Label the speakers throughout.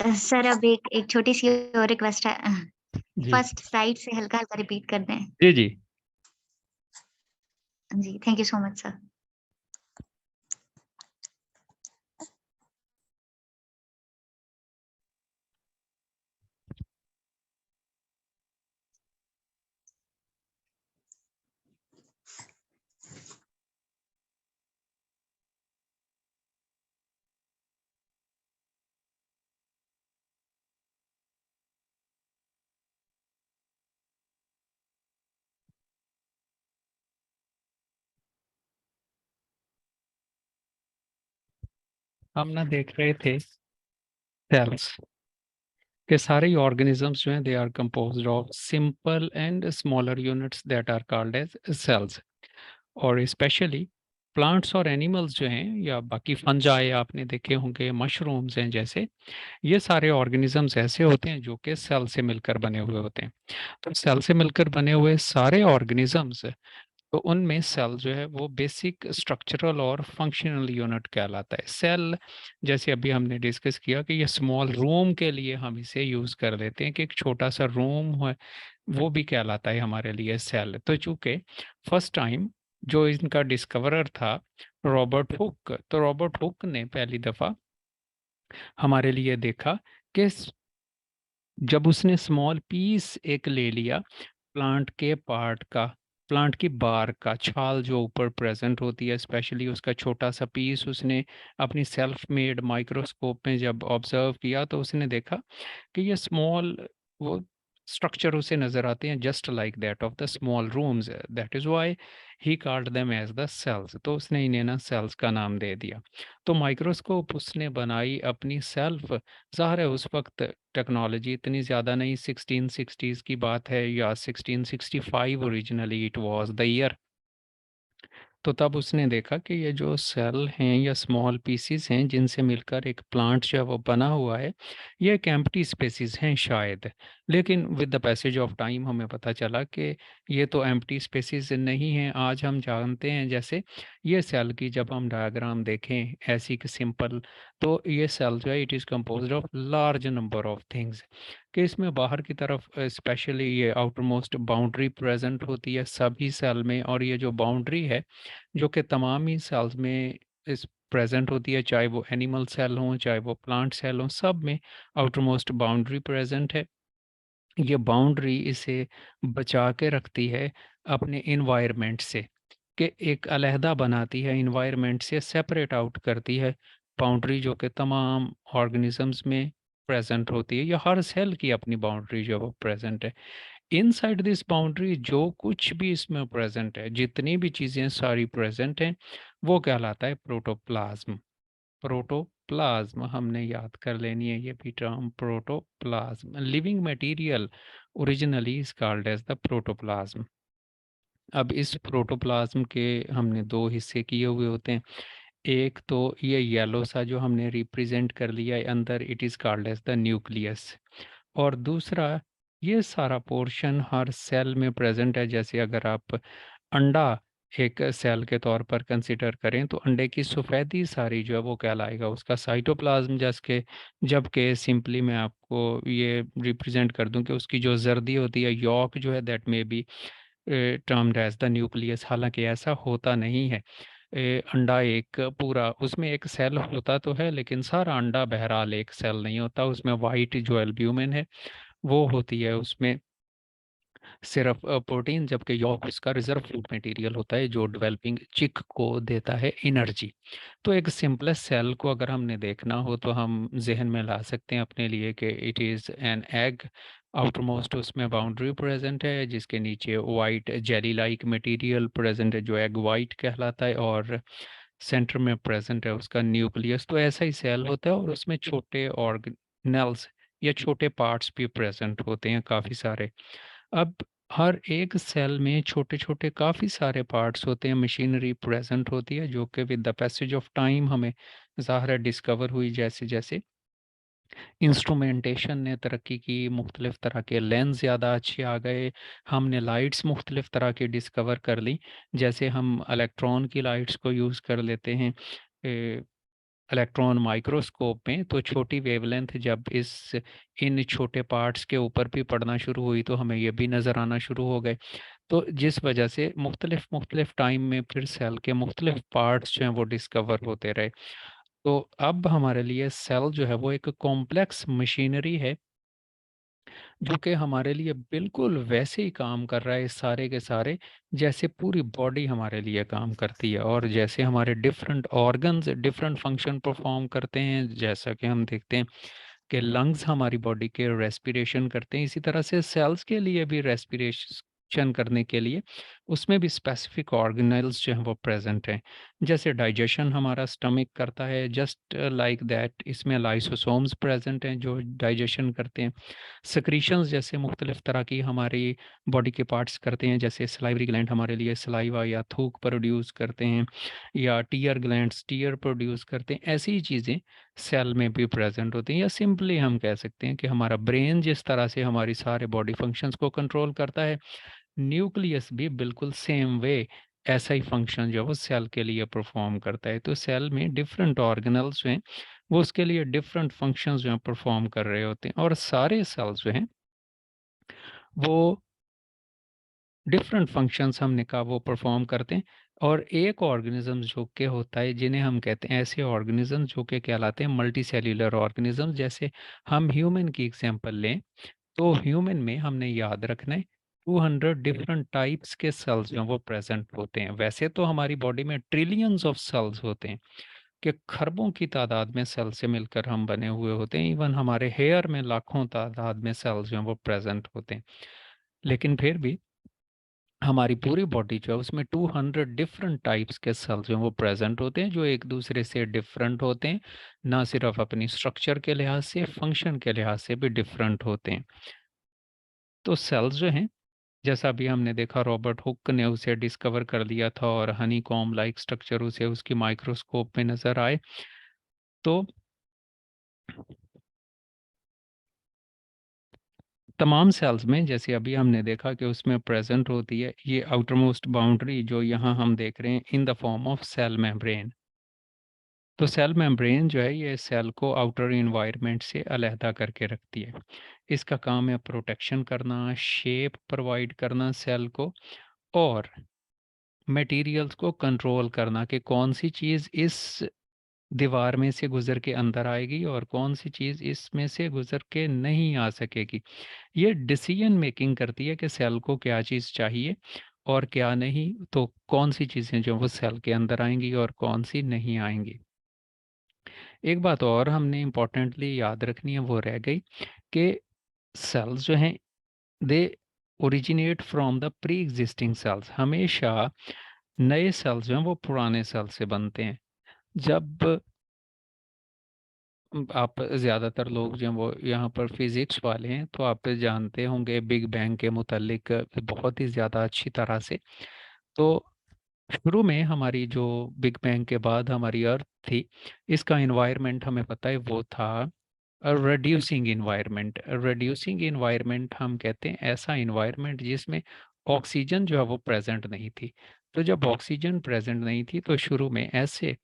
Speaker 1: Sir अब एक एक छोटी-सी और रिक्वेस्ट है
Speaker 2: जी।
Speaker 1: फर्स्ट स्लाइड से हल्का-हल्का रिपीट कर दें।
Speaker 2: जी, जी।
Speaker 1: जी, thank you so much sir.
Speaker 2: हम ना देख रहे थे सेल्स के सारे ऑर्गेनिजम्स जो हैं they are composed of simple and smaller units that are called as cells. और स्पेशली प्लांट्स और एनिमल्स जो हैं या बाकी फंजाई आपने देखे होंगे, मशरूम्स हैं जैसे, ये सारे ऑर्गेनिजम्स ऐसे होते हैं जो कि सेल से मिलकर बने हुए होते हैं। तो सेल से मिलकर बने हुए सारे ऑर्गेनिजम्स, तो उनमें सेल जो है वो बेसिक स्ट्रक्चरल और फंक्शनल यूनिट कहलाता है। सेल जैसे अभी हमने डिस्कस किया कि ये स्मॉल रूम के लिए हम इसे यूज कर लेते हैं कि एक छोटा सा रूम है, वो भी कहलाता है हमारे लिए सेल। तो चूंकि फर्स्ट टाइम जो इनका डिस्कवरर था रॉबर्ट हुक, तो रॉबर्ट हुक ने पहली दफा हमारे लिए देखा कि जब उसने स्मॉल पीस एक ले लिया प्लांट के पार्ट का, प्लांट की बार का छाल जो ऊपर प्रेजेंट होती है, स्पेशली उसका छोटा सा पीस उसने अपनी सेल्फ मेड माइक्रोस्कोप में जब ऑब्जर्व किया तो उसने देखा कि ये स्मॉल वो स्ट्रक्चर उसे नजर आते हैं just like that of the small rooms, that is why he called them as the cells. तो उसने इन्हें ना सेल्स का नाम दे दिया। तो माइक्रोस्कोप उसने बनाई अपनी सेल्फ, ज़ाहिर है उस वक्त टेक्नोलॉजी इतनी ज़्यादा नहीं, 1660s की बात है या 1665 originally it was the year. तो तब उसने देखा कि ये जो सेल हैं या स्मॉल पीसीज हैं जिनसे मिलकर एक प्लांट जो है वो बना हुआ है, ये एक एम्प्टी स्पेसिस हैं शायद। लेकिन with the passage of time हमें पता चला कि ये तो एम्प्टी स्पेसिस नहीं हैं। आज हम जानते हैं जैसे ये सेल की जब हम डायग्राम देखें ऐसी कि सिंपल, तो ये सेल जो है it is composed of large number of things, कि इसमें बाहर की तरफ स्पेशली ये आउटर मोस्ट बाउंड्री प्रेजेंट होती है सभी सेल में, और ये जो बाउंड्री है जो कि तमाम ही सेल्स में इस प्रेजेंट होती है, चाहे वो एनिमल सेल हों चाहे वो प्लांट सेल हों, सब में आउटर मोस्ट बाउंड्री प्रेजेंट है। ये बाउंड्री इसे बचा के रखती है अपने इन्वायरमेंट से, कि एक अलहदा बनाती है, इन्वायरमेंट से सेपरेट आउट करती है बाउंड्री जो कि तमाम ऑर्गेनिजम्स में प्रेजेंट होती है, या हर सेल की अपनी बाउंड्री जो है वो प्रेजेंट है। इनसाइड दिस बाउंड्री जो कुछ भी इसमें प्रेजेंट है, जितनी भी चीज़ें सारी प्रेजेंट हैं, वो कहलाता है प्रोटोप्लाज्म। प्रोटोप्लाज्म हमने याद कर लेनी है ये भी term, protoplasm living material originally is called as the protoplasm. अब इस प्रोटोप्लाज्म के हमने दो हिस्से किए हुए होते हैं। एक तो ये येलो सा जो हमने रिप्रेजेंट कर लिया है अंदर, it is called as the nucleus. और दूसरा ये सारा पोर्शन हर सेल में प्रेजेंट है। जैसे अगर आप अंडा एक सेल के तौर पर कंसिडर करें तो अंडे की सफ़ेदी सारी जो है वो कहलाएगा उसका साइटोप्लाज्म, जैसे जबकि सिंपली मैं आपको ये रिप्रेजेंट कर दूं कि उसकी जो जर्दी होती है यॉक जो है that may be termed as the nucleus. हालांकि ऐसा होता नहीं है। अंडा एक पूरा उसमें एक सेल होता तो है, लेकिन सारा अंडा बहरहाल एक सेल नहीं होता। उसमें वाइट जो एल्ब्यूमिन है वो होती है उसमें सिर्फ प्रोटीन, जबकि यॉक उसका रिजर्व फूड मटेरियल होता है जो डेवलपिंग चिक को देता है एनर्जी। तो एक सिंपलेस्ट सेल को अगर हमने देखना हो तो हम जहन में ला सकते हैं अपने लिए कि it is an egg. Outer most उसमें बाउंड्री प्रेजेंट है जिसके नीचे white jelly like material present है जो एग वाइट कहलाता है, और सेंटर में प्रेजेंट है उसका न्यूक्लियस। तो ऐसा ही सेल होता है और उसमें छोटे ऑर्गेनेल्स या छोटे पार्ट्स भी प्रेजेंट होते हैं काफ़ी सारे। अब हर एक सेल में छोटे-छोटे काफ़ी सारे पार्ट्स होते हैं, मशीनरी प्रेज़ेंट होती है जो कि with the passage of time हमें ज़ाहिर है डिस्कवर हुई जैसे-जैसे इंस्ट्रूमेंटेशन ने तरक्की की, मुख्तलिफ़ तरह के लेंस ज़्यादा अच्छे आ गए, हमने लाइट्स मुख्तलिफ़ तरह की डिस्कवर कर ली। जैसे हम इलेक्ट्रॉन की लाइट्स को यूज़ कर लेते हैं। इलेक्ट्रॉन माइक्रोस्कोप में, तो छोटी वेवलेंथ जब इन छोटे पार्ट्स के ऊपर भी पड़ना शुरू हुई तो हमें ये भी नज़र आना शुरू हो गए। तो जिस वजह से मुख्तलिफ मुख्तलिफ टाइम में फिर सेल के मुख्तलिफ पार्ट्स जो हैं वो डिस्कवर होते रहे। तो अब हमारे लिए सेल जो है वो एक कॉम्प्लेक्स मशीनरी है, जो कि हमारे लिए बिल्कुल वैसे ही काम कर रहा है सारे के सारे, जैसे पूरी बॉडी हमारे लिए काम करती है, और जैसे हमारे different organs different function perform करते हैं। जैसा कि हम देखते हैं कि लंग्स हमारी बॉडी के रेस्पिरेशन करते हैं, इसी तरह से सेल्स के लिए भी रेस्पिरेशन करने के लिए उसमें भी स्पेसिफिक ऑर्गेनेल्स जो हैं वो प्रेजेंट हैं। जैसे डाइजेशन हमारा स्टमक करता है, जस्ट लाइक दैट इसमें लाइसोसोम्स प्रेजेंट हैं जो डाइजेशन करते हैं। सेक्रीशंस जैसे मुख्तलिफ तरह की हमारी बॉडी के पार्ट्स करते हैं, जैसे सलाइवरी ग्लैंड हमारे लिए सलाइवा या थूक प्रोड्यूस करते हैं, या टीयर ग्लैंड्स टीयर प्रोड्यूस करते हैं। ऐसी ही चीज़ें सेल में भी प्रेजेंट होती हैं, या सिंपली हम कह सकते हैं कि हमारा ब्रेन जिस तरह से हमारी सारे बॉडी फंक्शंस को कंट्रोल करता है, न्यूक्लियस भी बिल्कुल सेम वे ऐसा ही फंक्शन जो है वो सेल के लिए परफॉर्म करता है। तो सेल में डिफरेंट ऑर्गेनल्स जो हैं वो उसके लिए डिफरेंट फंक्शंस जो हैं परफॉर्म कर रहे होते हैं, और सारे सेल्स जो हैं वो डिफरेंट फंक्शंस हमने कहा वो परफॉर्म करते हैं। और एक ऑर्गेनिज्म जो कि होता है जिन्हें हम कहते हैं ऐसे ऑर्गेनिज्म जो कि कहलाते हैं मल्टी सेल्यूलर ऑर्गेनिज्म। जैसे हम ह्यूमन की एग्जांपल लें, तो ह्यूमन में हमने याद रखना है 200 डिफरेंट टाइप्स के सेल्स जो हैं वो प्रेजेंट होते हैं। वैसे तो हमारी बॉडी में ट्रिलियंस ऑफ सेल्स होते हैं, कि खरबों की तादाद में सेल से मिलकर हम बने हुए होते हैं। इवन हमारे हेयर में लाखों तादाद में सेल्स जो हैं वो प्रेजेंट होते हैं। लेकिन फिर भी हमारी पूरी बॉडी जो है उसमें 200 डिफरेंट टाइप्स के सेल्स जो हैं वो प्रेजेंट होते हैं, जो एक दूसरे से डिफरेंट होते हैं, ना सिर्फ अपनी स्ट्रक्चर के लिहाज से, फंक्शन के लिहाज से भी डिफरेंट होते हैं। तो सेल्स जो हैं, जैसा अभी हमने देखा रॉबर्ट हुक ने उसे डिस्कवर कर लिया था, और हनी कॉम लाइक स्ट्रक्चर उसे उसकी माइक्रोस्कोप में नजर आए। तो तमाम सेल्स में जैसे अभी हमने देखा कि उसमें प्रेजेंट होती है ये आउटर मोस्ट बाउंड्री, जो यहाँ हम देख रहे हैं in the form of cell membrane. तो सेल मेम्ब्रेन जो है ये सेल को आउटर इन्वायरमेंट से अलहदा करके रखती है। इसका काम है प्रोटेक्शन करना, शेप प्रोवाइड करना सेल को, और मटेरियल्स को कंट्रोल करना कि कौन सी चीज़ इस दीवार में से गुजर के अंदर आएगी और कौन सी चीज़ इसमें से गुजर के नहीं आ सकेगी। ये डिसीजन मेकिंग करती है कि सेल को क्या चीज़ चाहिए और क्या नहीं, तो कौन सी चीज़ें जो वो सेल के अंदर आएंगी और कौन सी नहीं आएंगी। एक बात और हमने इम्पोर्टेंटली याद रखनी है वो रह गई, कि सेल्स जो हैं they originate from the pre existing cells. हमेशा नए सेल्स जो हैं वो पुराने सेल से बनते हैं। जब आप ज़्यादातर लोग जो हैं वो यहाँ पर फिजिक्स वाले हैं, तो आप जानते होंगे बिग बैंग के मुतालिक बहुत ही ज़्यादा अच्छी तरह से। तो शुरू में हमारी जो बिग बैंग के बाद हमारी अर्थ थी, इसका इन्वायरमेंट हमें पता है वो था रिड्यूसिंग इन्वायरमेंट। रिड्यूसिंग इन्वायरमेंट हम कहते हैं ऐसा इन्वायरमेंट जिसमें ऑक्सीजन जो है वो प्रेजेंट नहीं थी। तो जब ऑक्सीजन प्रेजेंट नहीं थी तो शुरू में ऐसे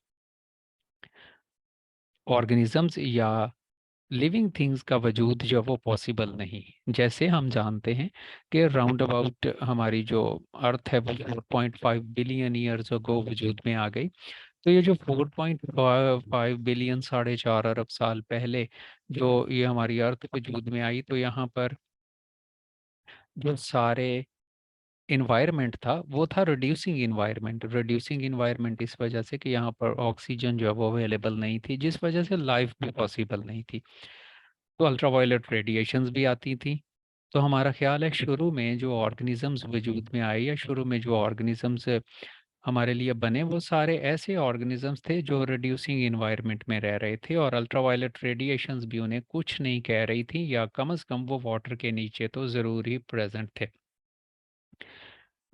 Speaker 2: ऑर्गेनिजम्स या लिविंग थिंग्स का वजूद जो वो पॉसिबल नहीं। जैसे हम जानते हैं कि राउंड अबाउट हमारी जो अर्थ है वो 4.5 बिलियन ईयर्स अगो वजूद में आ गई। तो ये जो 4.5 बिलियन 4.5 अरब साल पहले जो ये हमारी अर्थ वजूद में आई, तो यहाँ पर जो सारे इन्वायरमेंट था वो था रिड्यूसिंग इन्वायरमेंट। रिड्यूसिंग इन्वायरमेंट इस वजह से कि यहाँ पर ऑक्सीजन जो है वो अवेलेबल नहीं थी, जिस वजह से लाइफ भी पॉसिबल नहीं थी। तो अल्ट्रावायलेट रेडिएशंस भी आती थी। तो हमारा ख्याल है शुरू में जो ऑर्गेनिजम्स वजूद में आए, या शुरू में जो ऑर्गेनिजम्स हमारे लिए बने, वो सारे ऐसे ऑर्गेनिजम्स थे जो रिड्यूसिंग इन्वायरमेंट में रह रहे थे, और अल्ट्रावायलेट रेडिएशंस भी उन्हें कुछ नहीं कह रही थी, या कम से कम वो वाटर के नीचे तो ज़रूर ही प्रेजेंट थे।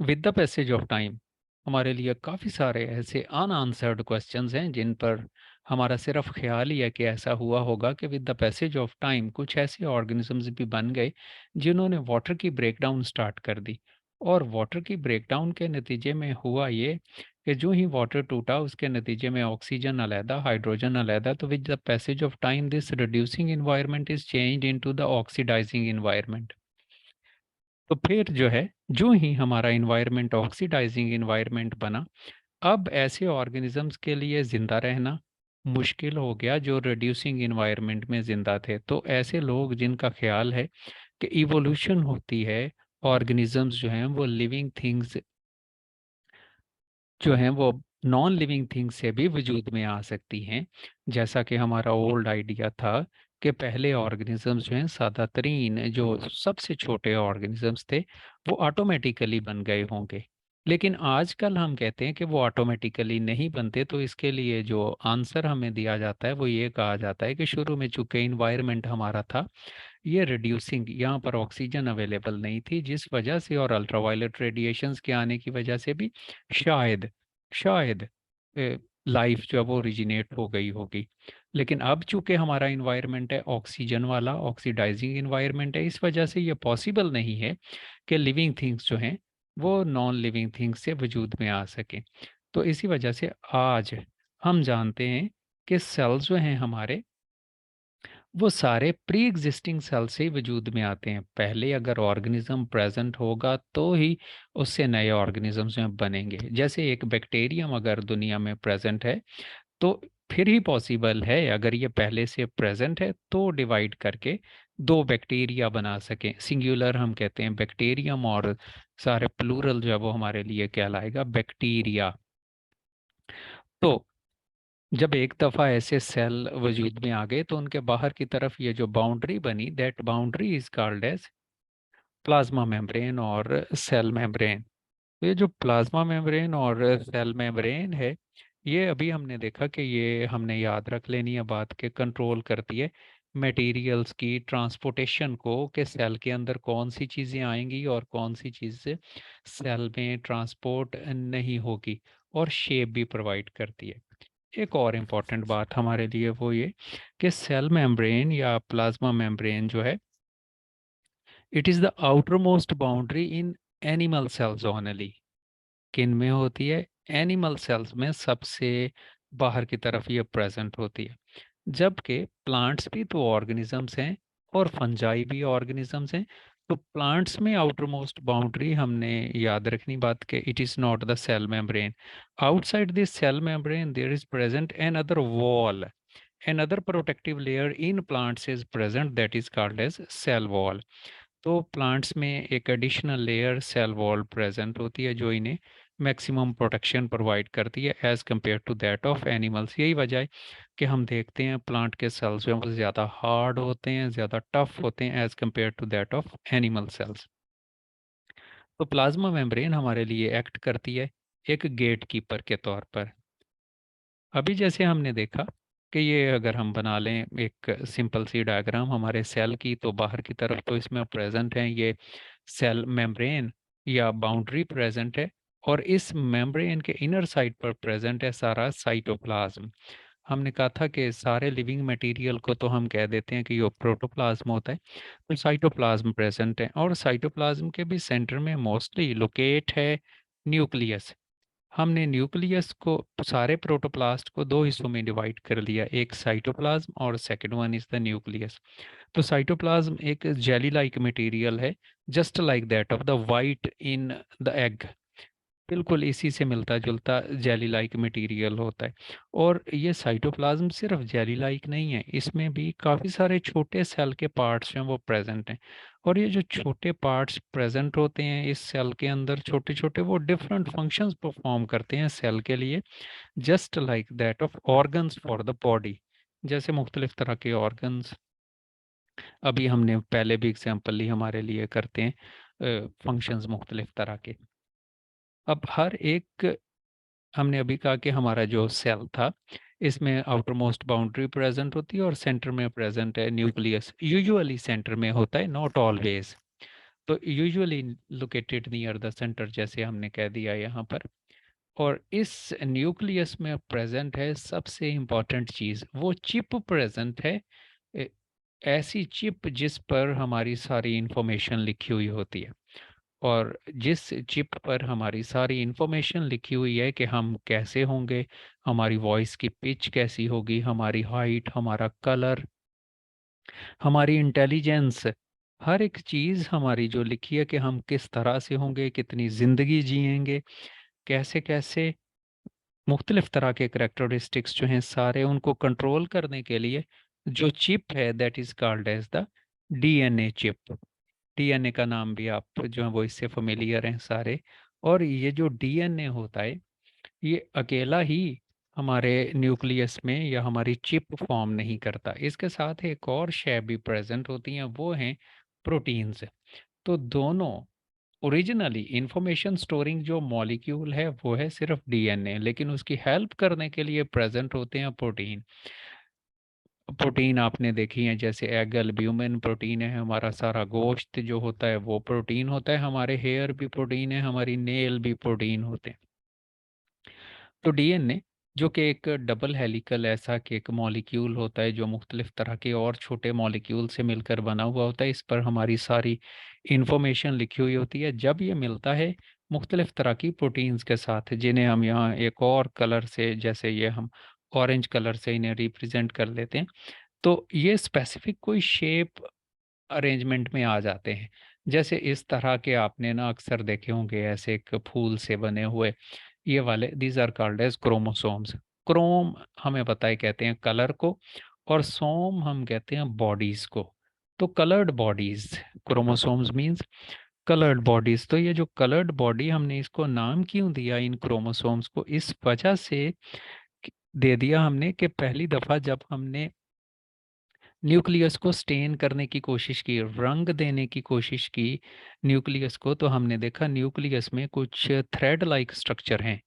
Speaker 2: With the passage of time हमारे लिए काफ़ी सारे ऐसे अनआंसर्ड क्वेश्चंस हैं जिन पर हमारा सिर्फ ख्याल ही है कि ऐसा हुआ होगा, कि with the passage of time कुछ ऐसे ऑर्गेनिजम्स भी बन गए जिन्होंने वाटर की ब्रेकडाउन स्टार्ट कर दी। और वाटर की ब्रेकडाउन के नतीजे में हुआ ये कि जो ही वाटर टूटा उसके नतीजे में ऑक्सीजन अलहदा, हाइड्रोजन अलहदा, तो with the passage of time this reducing environment is changed into the oxidising environment. तो फिर जो है, जो ही हमारा इन्वायरमेंट ऑक्सीडाइजिंग इन्वायरमेंट बना, अब ऐसे ऑर्गेनिजम्स के लिए जिंदा रहना मुश्किल हो गया जो रिड्यूसिंग इन्वायरमेंट में जिंदा थे। तो ऐसे लोग जिनका ख्याल है कि इवोल्यूशन होती है, ऑर्गेनिजम्स जो हैं वो लिविंग थिंग्स जो हैं वो नॉन लिविंग थिंग्स से भी वजूद में आ सकती हैं। जैसा कि हमारा ओल्ड आइडिया था कि पहले ऑर्गेनिजम्स जो हैं सादा तरीन जो सबसे छोटे ऑर्गेनिजम्स थे वो ऑटोमेटिकली बन गए होंगे। लेकिन आजकल हम कहते हैं कि वो ऑटोमेटिकली नहीं बनते। तो इसके लिए जो आंसर हमें दिया जाता है वो ये कहा जाता है कि शुरू में चूंकि इन्वायरमेंट हमारा था ये रिड्यूसिंग, यहाँ पर ऑक्सीजन अवेलेबल नहीं थी जिस वजह से, और अल्ट्रावायलेट रेडिएशंस के आने की वजह से भी शायद शायद लाइफ जो है वो ओरिजिनेट हो गई होगी। लेकिन अब चूंकि हमारा इन्वायरमेंट है ऑक्सीजन वाला, ऑक्सीडाइजिंग इन्वायरमेंट है, इस वजह से ये पॉसिबल नहीं है कि लिविंग थिंग्स जो हैं वो नॉन लिविंग थिंग्स से वजूद में आ सकें। तो इसी वजह से आज हम जानते हैं कि सेल्स जो हैं हमारे वो सारे प्री एग्जिस्टिंग सेल से ही वजूद में आते हैं। पहले अगर ऑर्गेनिज्म प्रेजेंट होगा तो ही उससे नए ऑर्गेनिजम्स में बनेंगे। जैसे एक बैक्टीरियम अगर दुनिया में प्रेजेंट है तो फिर ही पॉसिबल है, अगर ये पहले से प्रेजेंट है तो डिवाइड करके दो बैक्टीरिया बना सकें। सिंगुलर हम कहते हैं बैक्टीरियम, और सारे प्लूरल जो है वो हमारे लिए कहलाएगा बैक्टीरिया। तो जब एक दफ़ा ऐसे सेल वजूद में आ गए तो उनके बाहर की तरफ ये जो बाउंड्री बनी, that boundary is called as plasma membrane और सेल मेम्ब्रेन। तो ये जो प्लाज्मा मेम्ब्रेन और सेल मेम्ब्रेन है, ये अभी हमने देखा कि ये हमने याद रख लेनी है बात के, कंट्रोल करती है मटेरियल्स की ट्रांसपोर्टेशन को, कि सेल के अंदर कौन सी चीज़ें आएंगी और कौन सी चीज़ें सेल में ट्रांसपोर्ट नहीं होगी, और शेप भी प्रोवाइड करती है। एक और इम्पॉर्टेंट बात हमारे लिए वो ये कि सेल मेम्ब्रेन या प्लाज्मा मेम्ब्रेन जो है, it is the outer most boundary in animal cells only. किन में होती है? एनिमल सेल्स में सबसे बाहर की तरफ ये प्रेजेंट होती है। जबकि प्लांट्स भी तो ऑर्गेनिजम्स हैं और फंजाई भी ऑर्गेनिजम्स हैं। तो प्लांट्स में आउटर मोस्ट बाउंड्री हमने याद रखनी बात के, it is not the cell membrane. Outside this cell membrane there is present another wall, another protective layer in plants is present, that is called as cell wall। तो plants में एक additional layer cell wall present होती है जो इन्हें maximum protection provide करती है as compared to that of animals. यही वजह है कि हम देखते हैं प्लांट के सेल्स जो हैं वो ज़्यादा हार्ड होते हैं, ज़्यादा टफ होते हैं as compared to that of animal cells. तो प्लाज्मा मेम्ब्रेन हमारे लिए एक्ट करती है एक गेट कीपर के तौर पर। अभी जैसे हमने देखा कि ये अगर हम बना लें एक सिंपल सी डायग्राम हमारे सेल की, तो बाहर की तरफ तो इसमें प्रेजेंट है ये सेल मेम्ब्रेन या बाउंड्री प्रेजेंट है, और इस मेम्ब्रेन के इनर साइड पर प्रेजेंट है सारा साइटोप्लाज्म। हमने कहा था कि सारे लिविंग मटेरियल को तो हम कह देते हैं कि ये प्रोटोप्लाज्म होता है। तो साइटोप्लाज्म प्रेजेंट है, और साइटोप्लाज्म के भी सेंटर में मोस्टली लोकेट है न्यूक्लियस। हमने न्यूक्लियस को, सारे प्रोटोप्लास्ट को दो हिस्सों में डिवाइड कर लिया, एक साइटोप्लाज्म और second one is the nucleus. तो साइटोप्लाज्म एक जेली लाइक मटेरियल है, just like that of the white in the egg. बिल्कुल इसी से मिलता जुलता जेली लाइक मटेरियल होता है। और ये साइटोप्लाज्म सिर्फ जेली लाइक नहीं है, इसमें भी काफ़ी सारे छोटे सेल के पार्ट्स हैं वो प्रेजेंट हैं। और ये जो छोटे पार्ट्स प्रेजेंट होते हैं इस सेल के अंदर छोटे छोटे, वो डिफरेंट फंक्शंस परफॉर्म करते हैं सेल के लिए, just like that of organs for the body. जैसे मुख्तलिफ तरह के ऑर्गन्स अभी हमने पहले भी एग्जाम्पल ली हमारे लिए करते हैं फंक्शंस मुख्तलिफ तरह के। अब हर एक, हमने अभी कहा कि हमारा जो सेल था इसमें आउटर मोस्ट बाउंड्री प्रेजेंट होती है और सेंटर में प्रेजेंट है न्यूक्लियस। यूजुअली सेंटर में होता है, नॉट ऑलवेज। तो usually located near the centre जैसे हमने कह दिया यहाँ पर। और इस न्यूक्लियस में प्रेजेंट है सबसे इम्पॉर्टेंट चीज़, वो चिप प्रेजेंट है। ए- ऐसी चिप जिस पर हमारी सारी इंफॉर्मेशन लिखी हुई होती है। और जिस चिप पर हमारी सारी इंफॉर्मेशन लिखी हुई है कि हम कैसे होंगे, हमारी वॉइस की पिच कैसी होगी, हमारी हाइट, हमारा कलर, हमारी इंटेलिजेंस, हर एक चीज़ हमारी जो लिखी है कि हम किस तरह से होंगे, कितनी ज़िंदगी जिएंगे, कैसे-कैसे मुख्तलिफ तरह के करैक्टरिस्टिक्स जो हैं सारे उनको कंट्रोल करने के लिए जो चिप है that is called as the DNA chip. DNA का नाम भी आप जो है वो इससे फ़ैमिलियर हैं सारे। और ये जो डीएनए होता है, ये अकेला ही हमारे न्यूक्लियस में या हमारी चिप फॉर्म नहीं करता। इसके साथ एक और शय भी प्रेज़ेंट होती हैं, वो हैं प्रोटीन्स। तो दोनों ओरिजिनली इंफॉर्मेशन स्टोरिंग जो मॉलिक्यूल है वो है सिर्फ डीएनए, लेकिन उसकी हेल्प करने के लिए प्रेजेंट होते हैं प्रोटीन। प्रोटीन आपने देखी है, जैसे एग एल्ब्यूमिन प्रोटीन है, हमारा सारा गोश्त जो होता है वो प्रोटीन होता है, हमारे हेयर भी प्रोटीन है, हमारी नेल भी प्रोटीन होते हैं। तो डीएनए जो कि एक डबल हेलिकल ऐसा कि एक मॉलिक्यूल होता है जो मुख्तलिफ तरह के और छोटे मॉलिक्यूल से मिलकर बना हुआ होता है, इस पर हमारी सारी इंफॉर्मेशन लिखी हुई होती है। जब ये मिलता है मुख्तलिफ तरह की प्रोटीन्स के साथ, जिन्हें हम यहाँ एक और कलर से, जैसे ये हम ऑरेंज कलर से इन्हें रिप्रेजेंट कर लेते हैं, तो ये स्पेसिफिक कोई शेप अरेंजमेंट में आ जाते हैं। जैसे इस तरह के आपने ना अक्सर देखे होंगे ऐसे एक फूल से बने हुए, ये वाले these are called as chromosomes. Chrome हमें पता है कहते हैं कलर को, और सोम हम कहते हैं बॉडीज को। तो coloured bodies, chromosomes means coloured bodies. तो ये जो कलर्ड बॉडी, हमने इसको नाम क्यों दिया इन क्रोमोसोम्स को, इस वजह से दे दिया हमने कि पहली दफा जब हमने न्यूक्लियस को स्टेन करने की कोशिश की, रंग देने की कोशिश की न्यूक्लियस को, तो हमने देखा न्यूक्लियस में कुछ थ्रेड लाइक स्ट्रक्चर हैं।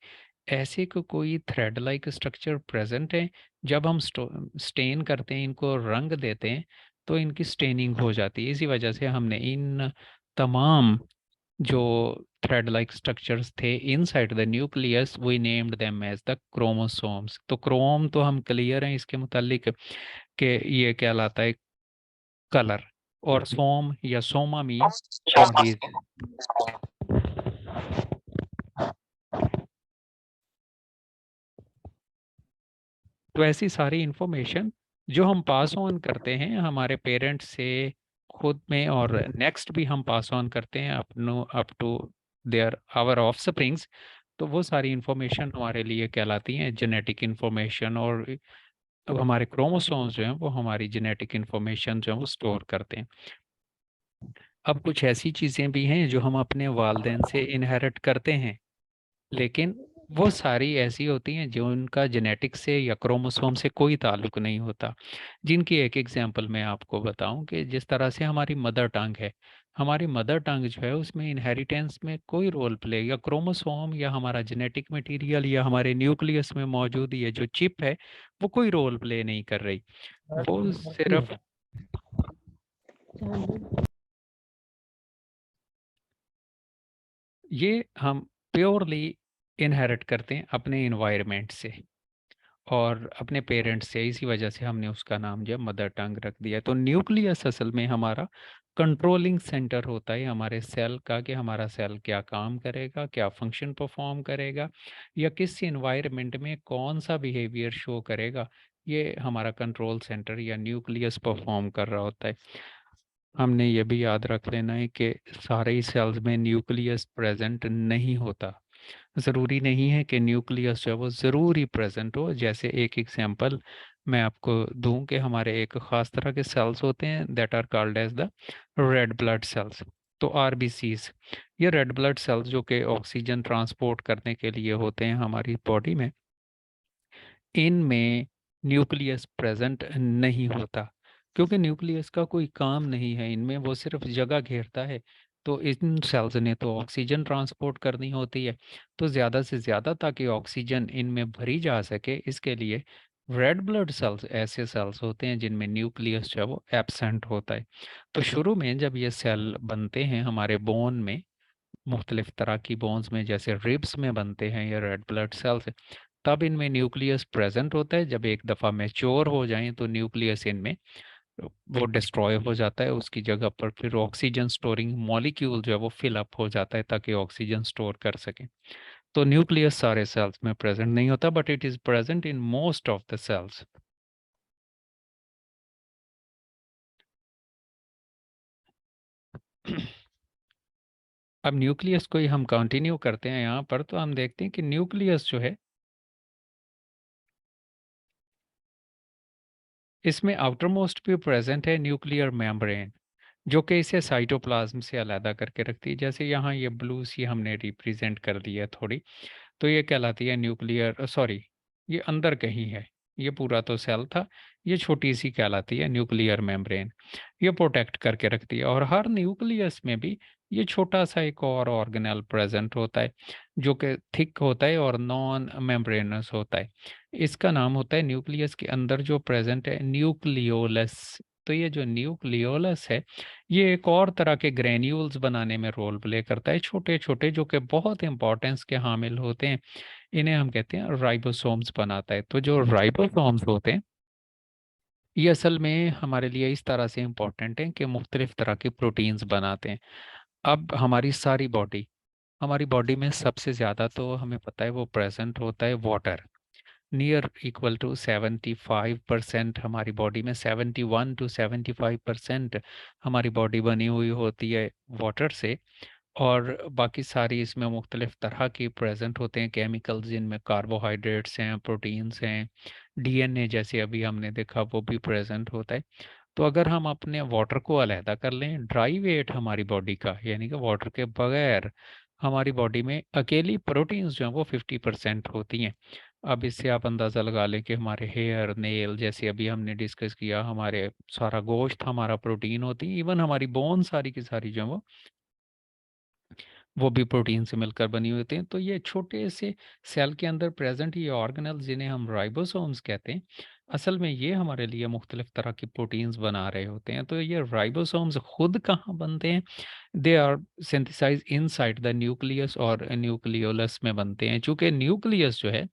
Speaker 2: ऐसे को कोई थ्रेड लाइक स्ट्रक्चर प्रेजेंट है, जब हम स्टेन करते हैं, इनको रंग देते हैं, तो इनकी स्टेनिंग हो जाती है। इसी वजह से हमने इन तमाम जो थ्रेड लाइक स्ट्रक्चर्स थे inside the nucleus, we named them as the chromosomes. तो क्रोम तो हम क्लियर हैं इसके मुतालिक कि ये कहलाता है कलर, और सोम या सोमा मीन्स बॉडीज। तो ऐसी सारी इंफॉर्मेशन जो हम पास ऑन करते हैं हमारे पेरेंट्स से खुद में, और नेक्स्ट भी हम पास ऑन करते हैं अपनो up to their our offsprings, तो वो सारी इंफॉर्मेशन हमारे लिए कहलाती हैं जेनेटिक इंफॉर्मेशन। और अब हमारे क्रोमोसोम्स जो हैं वो हमारी जेनेटिक इंफॉर्मेशन जो है वो स्टोर करते हैं। अब कुछ ऐसी चीज़ें भी हैं जो हम अपने वालिदैन से इनहेरिट करते हैं, लेकिन वो सारी ऐसी होती हैं जो उनका जेनेटिक्स से या क्रोमोसोम से कोई ताल्लुक नहीं होता। जिनकी एक एग्जांपल मैं आपको बताऊं कि जिस तरह से हमारी मदर टंग है, हमारी मदर टंग जो है उसमें इनहेरिटेंस में कोई रोल प्ले, या क्रोमोसोम या हमारा जेनेटिक मटेरियल या हमारे न्यूक्लियस में मौजूद ये जो चिप है वो कोई रोल प्ले नहीं कर रही। वो सिर्फ ये हम प्योरली इनहेरिट करते हैं अपने इन्वायरमेंट से और अपने पेरेंट्स से। इसी वजह से हमने उसका नाम जो है मदर टंग रख दिया। तो न्यूक्लियस असल में हमारा कंट्रोलिंग सेंटर होता है हमारे सेल का, कि हमारा सेल क्या काम करेगा, क्या फंक्शन परफॉर्म करेगा, या किस इन्वायरमेंट में कौन सा बिहेवियर शो करेगा, ये हमारा कंट्रोल सेंटर या न्यूक्लियस परफॉर्म कर रहा होता है। हमने ये भी याद रख लेना है कि सारे ही सेल्स में न्यूक्लियस प्रेजेंट नहीं होता। ज़रूरी नहीं है कि न्यूक्लियस जो है वो ज़रूर ही प्रेजेंट हो। जैसे एक एग्जांपल मैं आपको दूं कि हमारे एक ख़ास तरह के सेल्स होते हैं that are called as the red blood cells. तो आरबीसीज, ये रेड ब्लड सेल्स जो कि ऑक्सीजन ट्रांसपोर्ट करने के लिए होते हैं हमारी बॉडी में, इनमें न्यूक्लियस प्रेजेंट नहीं होता, क्योंकि न्यूक्लियस का कोई काम नहीं है इनमें, वो सिर्फ जगह घेरता है। तो इन सेल्स ने तो ऑक्सीजन ट्रांसपोर्ट करनी होती है, तो ज़्यादा से ज़्यादा ताकि ऑक्सीजन इनमें भरी जा सके, इसके लिए रेड ब्लड सेल्स ऐसे सेल्स होते हैं जिनमें न्यूक्लियस जो है वो एब्सेंट होता है। तो शुरू में जब ये सेल बनते हैं हमारे बोन में, मुख्तलिफ तरह की बोन्स में जैसे रिब्स में बनते हैं ये रेड ब्लड सेल्स, तब इनमें न्यूक्लियस प्रेजेंट होता है। जब एक दफ़ा मैच्योर हो जाएं तो न्यूक्लियस इनमें वो डिस्ट्रॉय हो जाता है, उसकी जगह पर फिर ऑक्सीजन स्टोरिंग मॉलिक्यूल जो है वो फिल अप हो जाता है ताकि ऑक्सीजन स्टोर कर सके। तो न्यूक्लियस सारे सेल्स में प्रेजेंट नहीं होता, but it is present in most of the cells. अब न्यूक्लियस को ही हम कंटिन्यू करते हैं यहाँ पर, तो हम देखते हैं कि न्यूक्लियस जो है इसमें आउटर मोस्ट भी प्रेजेंट है न्यूक्लियर मेम्ब्रेन, जो कि इसे साइटोप्लाज्म से अलग करके रखती है। जैसे यहाँ ये ब्लू सी हमने रिप्रेजेंट कर दी है थोड़ी, तो ये कहलाती है न्यूक्लियर, सॉरी ये अंदर कहीं है, ये पूरा तो सेल था, ये छोटी सी कहलाती है न्यूक्लियर मेम्ब्रेन। ये प्रोटेक्ट करके रखती है, और हर न्यूक्लियस में भी ये छोटा सा एक और ऑर्गेनेल प्रेजेंट होता है जो कि थिक होता है और नॉन मेम्ब्रेनस होता है। इसका नाम होता है न्यूक्लियस के अंदर जो प्रेजेंट है न्यूक्लियोलस। तो ये जो न्यूक्लियोलस है ये एक और तरह के ग्रेन्यूल्स बनाने में रोल प्ले करता है, छोटे छोटे, जो कि बहुत इंपॉर्टेंस के हामिल होते हैं। इन्हें हम कहते हैं राइबोसोम्स बनाता है। तो जो राइबोसोम्स होते हैं ये असल में हमारे लिए इस तरह से इम्पोर्टेंट है कि मुख्तलिफ तरह के प्रोटीन्स बनाते हैं। अब हमारी बॉडी में सबसे ज़्यादा तो हमें पता है वो प्रेजेंट होता है वाटर, नियर इक्वल टू 75%। हमारी बॉडी में 71 to 75% हमारी बॉडी बनी हुई होती है वाटर से। और बाकी सारी इसमें मुख्तलिफ तरह की प्रेजेंट होते हैं केमिकल्स, जिनमें कार्बोहाइड्रेट्स हैं, प्रोटीन्स हैं, डीएनए जैसे अभी हमने देखा वो भी प्रेजेंट होता है। तो अगर हम अपने वाटर को अलहदा कर लें, ड्राई वेट हमारी बॉडी का, यानी कि वाटर के बगैर हमारी बॉडी में अकेली प्रोटीन्स जो हैं वो 50% होती हैं। अब इससे आप अंदाज़ा लगा लें कि हमारे हेयर, नेल, जैसे अभी हमने डिस्कस किया, हमारे सारा गोश्त हमारा प्रोटीन होती है, इवन हमारी बोन सारी की सारी जो है वो भी प्रोटीन से मिलकर बनी हुई होती हैं। तो ये छोटे से सेल के अंदर प्रेजेंट ये ऑर्गेनेल जिन्हें हम राइबोसोम्स कहते हैं, असल में ये हमारे लिए मुख्तलिफ तरह की प्रोटीन्स बना रहे होते हैं। तो ये राइबोसोम्स खुद कहाँ बनते हैं? They are synthesise inside the nucleus और न्यूक्लियोलस में बनते हैं। चूंकि न्यूक्लियस जो है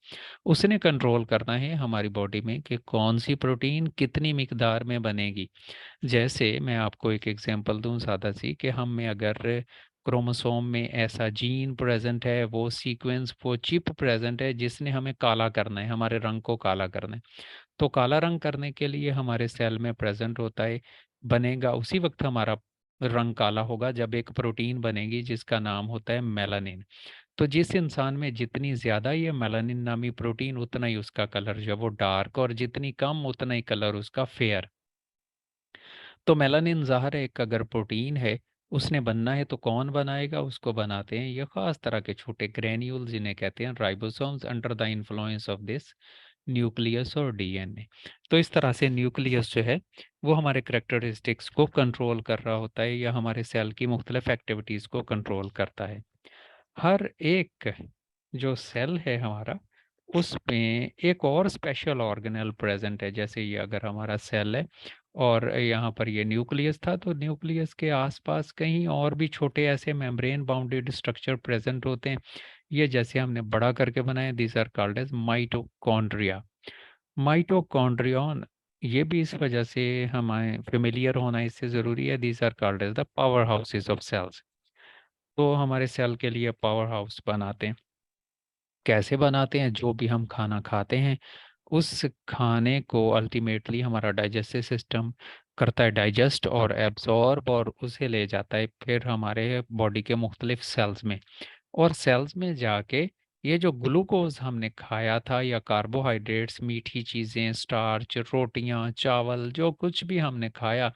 Speaker 2: उसने कंट्रोल करना है हमारी बॉडी में कि कौन सी प्रोटीन कितनी मिकदार में बनेगी। जैसे मैं आपको एक एग्जांपल दूं सादा सी, कि हम में अगर क्रोमोसोम में ऐसा जीन प्रेजेंट है, वो सीक्वेंस, वो चिप प्रेजेंट है जिसने हमें काला करना है, हमारे रंग को काला करना है। तो काला रंग करने के लिए हमारे सेल में प्रेजेंट होता है, बनेगा उसी वक्त हमारा रंग काला होगा जब एक प्रोटीन बनेगी जिसका नाम होता है मेलानिन। तो जिस इंसान में जितनी ज्यादा ये मेलानिन नामी प्रोटीन, उतना ही उसका कलर जो है वो डार्क, और जितनी कम उतना ही कलर उसका फेयर। तो मेलानिन ज़ाहिर है एक अगर प्रोटीन है, उसने बनना है तो कौन बनाएगा? उसको बनाते हैं ये खास तरह के छोटे ग्रेन्यूल जिन्हें कहते हैं ribosomes, under the influence of this nucleus और डीएनए। तो इस तरह से न्यूक्लियस जो है वो हमारे करेक्टरिस्टिक्स को कंट्रोल कर रहा होता है, या हमारे सेल की मुख्तलिफ एक्टिविटीज़ को कंट्रोल करता है। हर एक जो सेल है हमारा, उसमें एक और स्पेशल ऑर्गेनेल प्रेजेंट है। जैसे ये अगर हमारा सेल है और यहाँ पर ये न्यूक्लियस था, तो न्यूक्लियस के आसपास कहीं और भी छोटे ऐसे मेम्ब्रेन बाउंडेड स्ट्रक्चर प्रेजेंट होते हैं। ये जैसे हमने बड़ा करके बनाए, these are called as mitochondria. Mitochondrion, ये भी इस वजह से हमें फेमिलियर होना इससे ज़रूरी है। These are called as the power houses of cells. तो हमारे सेल के लिए पावर हाउस बनाते हैं। कैसे बनाते हैं? जो भी हम खाना खाते हैं उस खाने को अल्टीमेटली हमारा डाइजेस्टिव सिस्टम करता है डाइजेस्ट और एब्जॉर्ब, और उसे ले जाता है फिर हमारे बॉडी के मुख्तलिफ सेल्स में। और सेल्स में जाके ये जो ग्लूकोज हमने खाया था, या कार्बोहाइड्रेट्स, मीठी चीज़ें, स्टार्च, रोटियां, चावल, जो कुछ भी हमने खाया,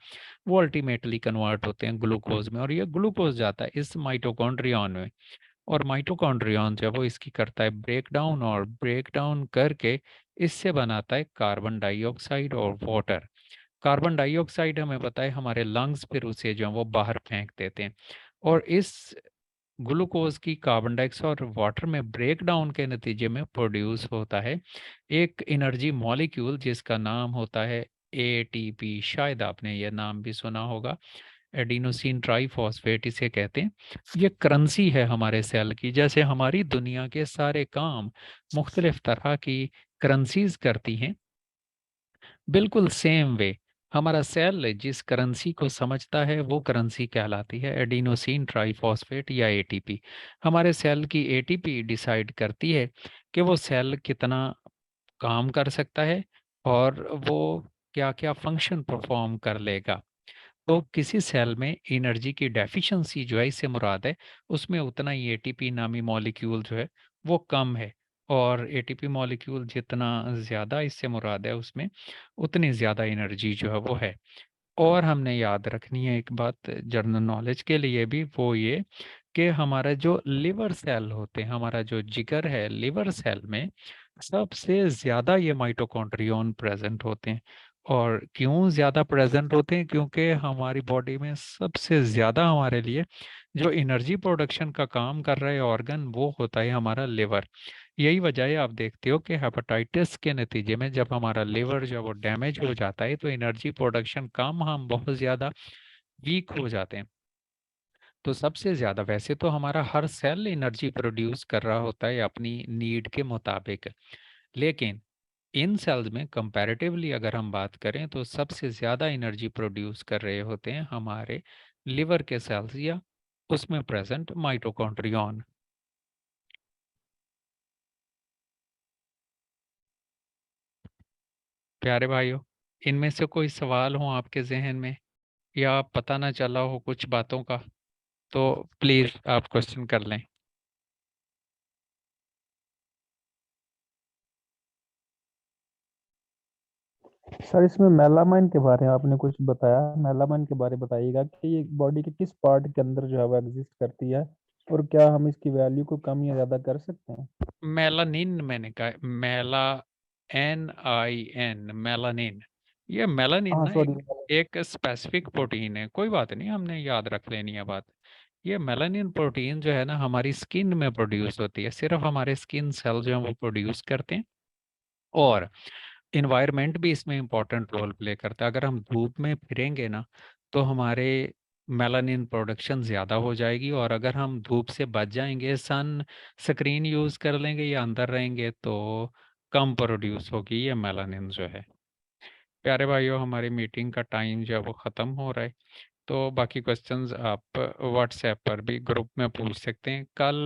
Speaker 2: वो अल्टीमेटली कन्वर्ट होते हैं ग्लूकोज में, और ये ग्लूकोज जाता है इस माइटोकॉन्ड्रियन में। और माइटोकॉन्ड्रियन जो है वो इसकी करता है ब्रेक डाउन, और ब्रेक डाउन करके इससे बनाता है कार्बन डाइऑक्साइड और वाटर। कार्बन डाइऑक्साइड हमें पता है हमारे लंग्स फिर उसे जो है वो बाहर फेंक देते हैं। और इस ग्लूकोज की कार्बन डाइऑक्साइड और वाटर में ब्रेक डाउन के नतीजे में प्रोड्यूस होता है एक एनर्जी मॉलिक्यूल जिसका नाम होता है एटीपी। शायद आपने यह नाम भी सुना होगा, एडिनोसिन ट्राइफॉस्फेट इसे कहते हैं। ये करेंसी है हमारे सेल की। जैसे हमारी दुनिया के सारे काम मुख्तलिफ तरह की करेंसीज करती हैं, बिल्कुल सेम वे हमारा सेल जिस करेंसी को समझता है वो करेंसी कहलाती है एडिनोसिन ट्राइफॉस्फेट या एटीपी। हमारे सेल की एटीपी डिसाइड करती है कि वो सेल कितना काम कर सकता है और वो क्या-क्या फंक्शन परफॉर्म कर लेगा। तो किसी सेल में एनर्जी की डेफिशिएंसी जो है इससे मुराद है उसमें उतना ही एटीपी नामी मॉलिक्यूल जो है वो कम है, और एटीपी मॉलिक्यूल जितना ज़्यादा इससे मुराद है उसमें उतनी ज़्यादा एनर्जी जो है वो है। और हमने याद रखनी है एक बात जनरल नॉलेज के लिए भी, वो ये कि हमारा जो लिवर सेल होते हैं, हमारा जो जिगर है, लिवर सेल में सबसे ज़्यादा ये माइटोकॉन्ड्रियन प्रेज़ेंट होते हैं। और क्यों ज़्यादा प्रेज़ेंट होते हैं? क्योंकि हमारी बॉडी में सबसे ज़्यादा हमारे लिए जो एनर्जी प्रोडक्शन का काम कर रहा है ऑर्गन, वो होता है हमारा लिवर। यही वजह है आप देखते हो कि हेपेटाइटिस के नतीजे में जब हमारा लिवर जो है वो डैमेज हो जाता है तो एनर्जी प्रोडक्शन कम, हम बहुत ज़्यादा वीक हो जाते हैं। तो सबसे ज़्यादा वैसे तो हमारा हर सेल एनर्जी प्रोड्यूस कर रहा होता है अपनी नीड के मुताबिक, लेकिन इन सेल्स में कंपैरेटिवली अगर हम बात करें तो सबसे ज़्यादा एनर्जी प्रोड्यूस कर रहे होते हैं हमारे लिवर के सेल्स या उसमें प्रेजेंट माइटोकॉन्ड्रियन। प्यारे भाइयों, इनमें से कोई सवाल हो आपके ज़हन में या पता ना चला हो कुछ बातों का, तो प्लीज़ आप क्वेश्चन कर लें।
Speaker 3: सर इसमें मेलामाइन के बारे में आपने कुछ बताया, मेलामाइन के बारे में बताइएगा कि ये बॉडी के किस पार्ट के अंदर जो है वो एग्जिस्ट करती है और क्या हम इसकी वैल्यू को कम या ज्यादा कर सकते हैं?
Speaker 2: मेलानिन मैंने कहा, NIN, मेलानिन। ये मेलानिन
Speaker 3: हाँ
Speaker 2: ना
Speaker 3: सॉरी।
Speaker 2: एक एक स्पेसिफिक प्रोटीन है, कोई बात नहीं, हमने याद रख लेनी है बात। ये मेलानिन प्रोटीन जो है ना हमारी स्किन में प्रोड्यूस होती है, सिर्फ हमारे स्किन सेल जो है वो प्रोड्यूस करते हैं। और एनवायरनमेंट भी इसमें इम्पोर्टेंट रोल प्ले करता है। अगर हम धूप में फिरेंगे ना तो हमारे मेलानिन प्रोडक्शन ज़्यादा हो जाएगी, और अगर हम धूप से बच जाएंगे, सन स्क्रीन यूज़ कर लेंगे या अंदर रहेंगे तो कम प्रोड्यूस होगी ये मेलानिन जो है। प्यारे भाइयों, हमारी मीटिंग का टाइम जो है वो ख़त्म हो रहा है, तो बाकी क्वेश्चंस आप व्हाट्सएप पर भी ग्रुप में पूछ सकते हैं। कल